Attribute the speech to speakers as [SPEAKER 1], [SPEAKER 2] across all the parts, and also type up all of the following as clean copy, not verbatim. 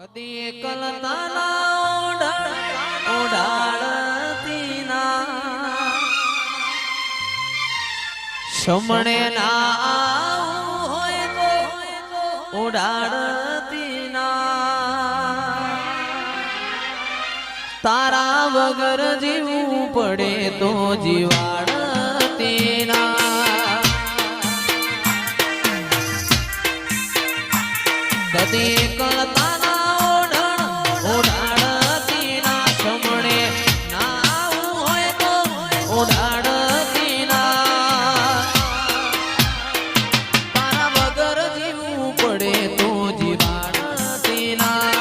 [SPEAKER 1] કદી કલતાના ઓઢાડતી ના સમણે ના હોય તો ઓઢાડતી ના તારા વગર જીવવું પડે તો જીવાડતી ના કદી કલતાના ઓઢાડતી ના સમણે ના હોય તો ઓઢાડતી ના તારા વગર જીવવું પડે તો જીવાડતી ના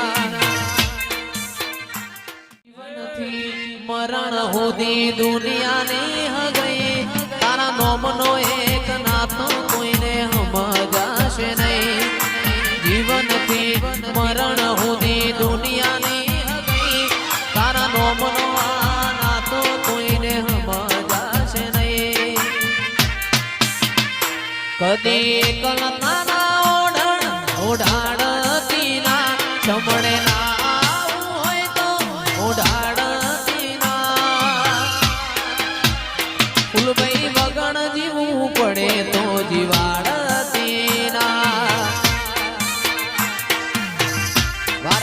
[SPEAKER 1] જીવનથી મરણ સુધી દુનિયાને હગઈ તારા નોમનો એક નાતો કોઈને સમજાશે નહીં જીવનથી મરણ સુધી દુનિયાની હગઈ તારા નોમનો આ નાતો કોઈને સમજાશે નહીં કદી કલતાના ઓઢાડતી ના સમણે ના હોય તો ઓઢાડતી ના ફૂલભાઈ વગણ જીવવું પડે તો જીવાડતી ના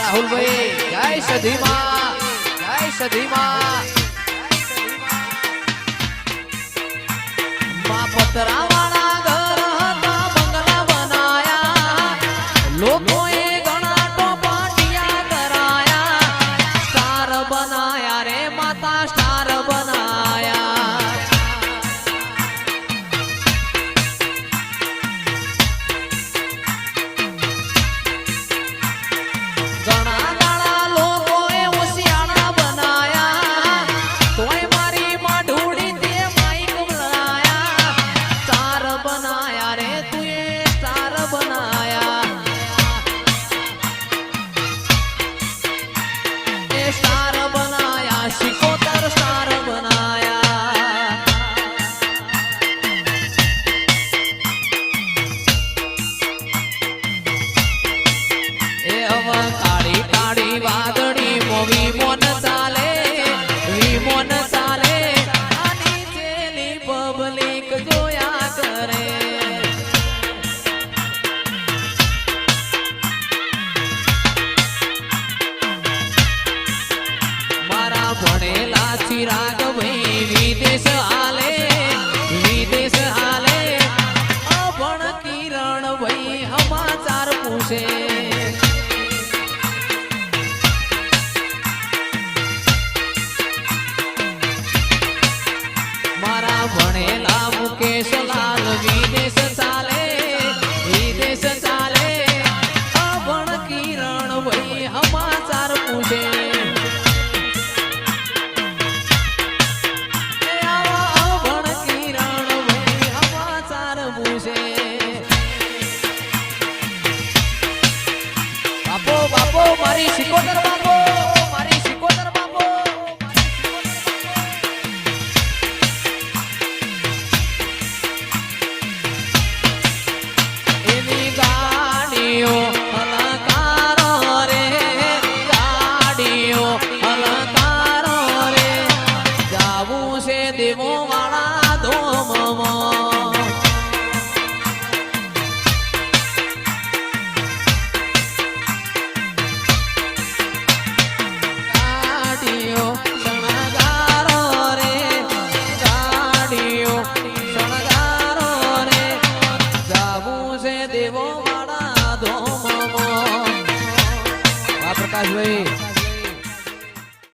[SPEAKER 1] રાહુલભાઈ જય સધીમાં જય સધીમાં માં પતરા વાળા ઘર હતા બંગલા બનાયા લોકોએ ઘણા ટોપાટિયા કરાયા સ્ટાર બનાયા રે માતા સ્ટાર બનાયા ભણેલા ચિરાગ ભાઈ વિદેશ હાલે અભણ કિરણ ભાઈ સમાચાર પૂછે મારા ભણેલા મુકેશ લાલ વિદેશ ચાલે અભણ કિરણ ભાઈ સમાચાર પૂછે મારી શિકોતર બાપો મારી શિકોતર બાપો એની ગાડીઓ અલંકારો રે ગાડીઓ અલંકારો રે જાવું છે દેવો વાળા ધોમમાં પ્રકાશભાઈ